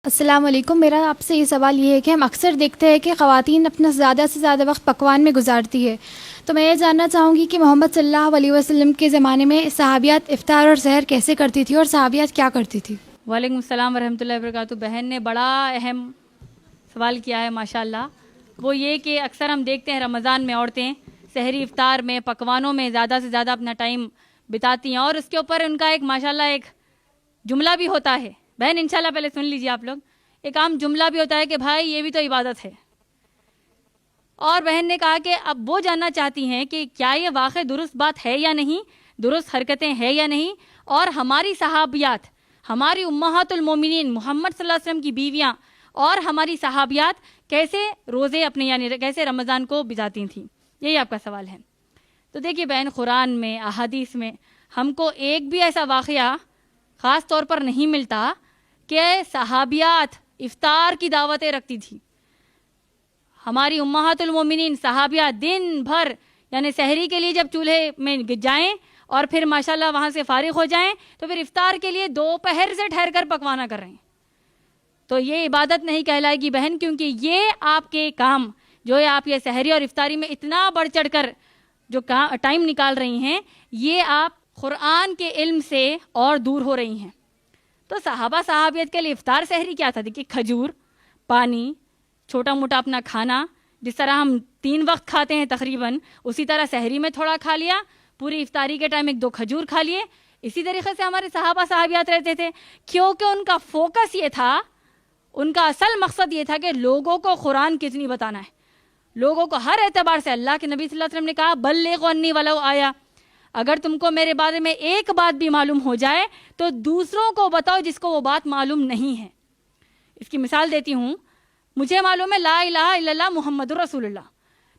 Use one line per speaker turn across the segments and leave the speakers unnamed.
السلام علیکم. میرا آپ سے یہ سوال یہ ہے کہ ہم اکثر دیکھتے ہیں کہ خواتین اپنا زیادہ سے زیادہ وقت پکوان میں گزارتی ہے. تو میں یہ جاننا چاہوں گی کہ محمد صلی اللہ علیہ وسلم کے زمانے میں صحابیات افطار اور سحر کیسے کرتی تھی اور صحابیات کیا کرتی تھی؟
وعلیکم السلام ورحمۃ اللہ وبرکاتہ. بہن نے بڑا اہم سوال کیا ہے ماشاء اللہ. وہ یہ کہ اکثر ہم دیکھتے ہیں رمضان میں عورتیں سحری افطار میں پکوانوں میں زیادہ سے زیادہ اپنا ٹائم بتاتی ہیں، اور اس کے اوپر ان کا ایک ماشاء اللہ ایک جملہ بھی ہوتا ہے. بہن انشاءاللہ پہلے سن لیجیے آپ لوگ. ایک عام جملہ بھی ہوتا ہے کہ بھائی یہ بھی تو عبادت ہے. اور بہن نے کہا کہ اب وہ جاننا چاہتی ہیں کہ کیا یہ واقع درست بات ہے یا نہیں، درست حرکتیں ہیں یا نہیں، اور ہماری صحابیات، ہماری امہات المومنین محمد صلی اللہ علیہ وسلم کی بیویاں اور ہماری صحابیات کیسے روزے اپنے یعنی کیسے رمضان کو بتاتی تھیں. یہی آپ کا سوال ہے. تو دیکھیے بہن، قرآن میں احادیث میں ہم کو ایک بھی ایسا واقعہ خاص طور پر نہیں ملتا کہ صحابیات افطار کی دعوتیں رکھتی تھی. ہماری امہات المومنین صحابیات دن بھر یعنی سحری کے لیے جب چولہے میں جائیں اور پھر ماشاءاللہ وہاں سے فارغ ہو جائیں تو پھر افطار کے لیے دوپہر سے ٹھہر کر پکوانا کر رہے ہیں. تو یہ عبادت نہیں کہلائے گی بہن، کیونکہ یہ آپ کے کام جو ہے آپ یہ سحری اور افطاری میں اتنا بڑھ چڑھ کر جو ٹائم نکال رہی ہیں، یہ آپ قرآن کے علم سے اور دور ہو رہی ہیں. تو صحابہ صحابیت کے لیے افطار سحری کیا تھا؟ دیکھیے کھجور، پانی، چھوٹا موٹا اپنا کھانا، جس طرح ہم 3 وقت کھاتے ہیں تقریباً، اسی طرح سحری میں تھوڑا کھا لیا، پوری افطاری کے ٹائم 1-2 کھجور کھا لیے. اسی طریقے سے ہمارے صحابہ صحابیات رہتے تھے، کیونکہ ان کا فوکس یہ تھا، ان کا اصل مقصد یہ تھا کہ لوگوں کو قرآن کتنی بتانا ہے. لوگوں کو ہر اعتبار سے اللہ کے نبی صلی اللہ علیہ وسلم نے کہا بلغوا انی ولو آیا، اگر تم کو میرے بارے میں ایک بات بھی معلوم ہو جائے تو دوسروں کو بتاؤ جس کو وہ بات معلوم نہیں ہے. اس کی مثال دیتی ہوں. مجھے معلوم ہے لا الہ الا اللہ محمد رسول اللہ،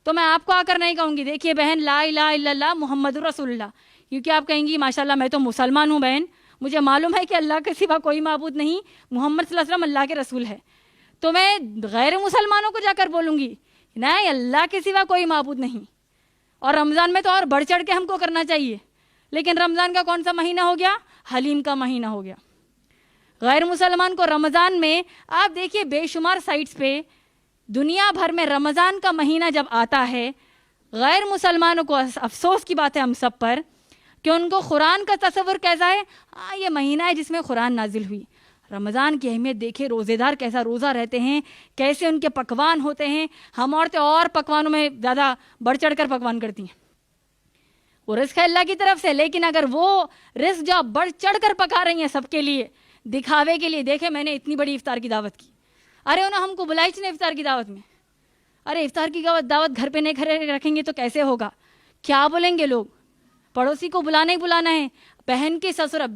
تو میں آپ کو آ کر نہیں کہوں گی دیکھیے بہن لا الہ الا اللہ محمد رسول اللہ، کیونکہ آپ کہیں گی ماشاءاللہ میں تو مسلمان ہوں بہن، مجھے معلوم ہے کہ اللہ کے سوا کوئی معبود نہیں، محمد صلی اللہ علیہ وسلم اللہ کے رسول ہے. تو میں غیر مسلمانوں کو جا کر بولوں گی نہیں اللہ کے سوا کوئی معبود نہیں. اور رمضان میں تو اور بڑھ چڑھ کے ہم کو کرنا چاہیے. لیکن رمضان کا کون سا مہینہ ہو گیا؟ حلیم کا مہینہ ہو گیا. غیر مسلمان کو رمضان میں آپ دیکھیے بے شمار سائٹس پہ دنیا بھر میں رمضان کا مہینہ جب آتا ہے، غیر مسلمانوں کو افسوس کی بات ہے ہم سب پر کہ ان کو قرآن کا تصور کیسا ہے؟ یہ مہینہ ہے جس میں قرآن نازل ہوئی. رمضان کی اہمیت دیکھیں، روزے دار کیسا روزہ رہتے ہیں، کیسے ان کے پکوان ہوتے ہیں. ہم عورتیں اور پکوانوں میں زیادہ بڑھ چڑھ کر پکوان کرتی ہیں. وہ رزق ہے اللہ کی طرف سے، لیکن اگر وہ رزق جو بڑھ چڑھ کر پکا رہی ہیں سب کے لیے دکھاوے کے لیے، دیکھیں میں نے اتنی بڑی افطار کی دعوت کی، ارے انہوں ہم کو بلائی نہیں افطار کی دعوت میں. ارے افطار کی دعوت گھر پہ نہیں رکھیں گے تو کیسے ہوگا؟ کیا بولیں گے لوگ؟ پڑوسی کو بلانا ہی بلانا ہے. بہن کے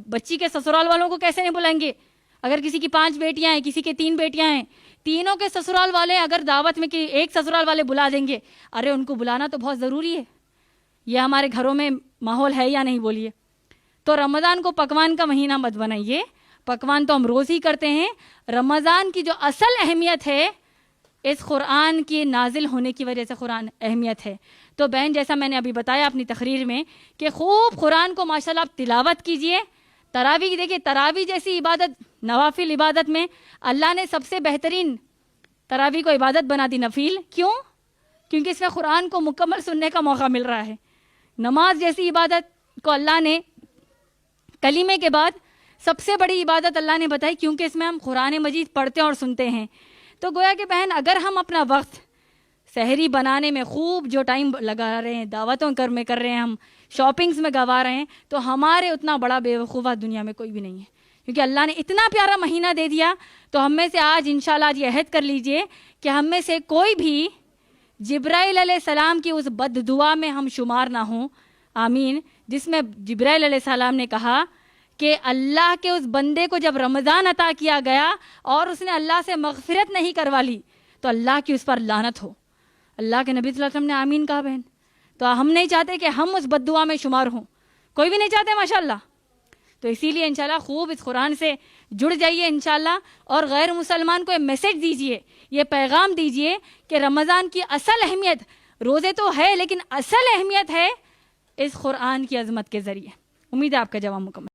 بچی کے سسرال والوں کو کیسے نہیں بلائیں گے؟ اگر کسی کی 5 بیٹیاں ہیں، کسی کے 3 بیٹیاں ہیں، تینوں کے سسرال والے اگر دعوت میں کہ ایک سسرال والے بلا دیں گے، ارے ان کو بلانا تو بہت ضروری ہے. یہ ہمارے گھروں میں ماحول ہے یا نہیں بولیے؟ تو رمضان کو پکوان کا مہینہ مت بنائیے. پکوان تو ہم روز ہی کرتے ہیں. رمضان کی جو اصل اہمیت ہے اس قرآن کی نازل ہونے کی وجہ سے قرآن اہمیت ہے. تو بہن جیسا میں نے ابھی بتایا اپنی تقریر میں کہ خوب قرآن کو ماشاءاللہ آپ تلاوت کیجئے. تراویح دیکھیے، تراویح جیسی عبادت نوافل عبادت میں اللہ نے سب سے بہترین تراویح کو عبادت بنا دی، نفیل. کیوں؟ کیونکہ اس میں قرآن کو مکمل سننے کا موقع مل رہا ہے. نماز جیسی عبادت کو اللہ نے کلمے کے بعد سب سے بڑی عبادت اللہ نے بتائی، کیونکہ اس میں ہم قرآن مجید پڑھتے اور سنتے ہیں. تو گویا کہ بہن اگر ہم اپنا وقت سحری بنانے میں خوب جو ٹائم لگا رہے ہیں، دعوتوں میں کر رہے ہیں، ہم شاپنگز میں گوا رہے ہیں، تو ہمارے اتنا بڑا بیوقوفہ دنیا میں کوئی بھی نہیں ہے. کیونکہ اللہ نے اتنا پیارا مہینہ دے دیا. تو ہم میں سے آج انشاءاللہ آج یہ عہد کر لیجئے کہ ہم میں سے کوئی بھی جبرائیل علیہ السلام کی اس بد دعا میں ہم شمار نہ ہوں. آمین. جس میں جبرائیل علیہ السلام نے کہا کہ اللہ کے اس بندے کو جب رمضان عطا کیا گیا اور اس نے اللہ سے مغفرت نہیں کروا لی تو اللہ کی اس پر لعنت ہو. اللہ کے نبی صلی اللہ علیہ وسلم نے آمین کہا بہن. تو ہم نہیں چاہتے کہ ہم اس بد دعا میں شمار ہوں، کوئی بھی نہیں چاہتے ماشاءاللہ. تو اسی لیے انشاءاللہ خوب اس قرآن سے جڑ جائیے انشاءاللہ، اور غیر مسلمان کو یہ میسج دیجئے، یہ پیغام دیجئے کہ رمضان کی اصل اہمیت روزے تو ہے، لیکن اصل اہمیت ہے اس قرآن کی عظمت کے ذریعے. امید ہے آپ کا جواب مکمل.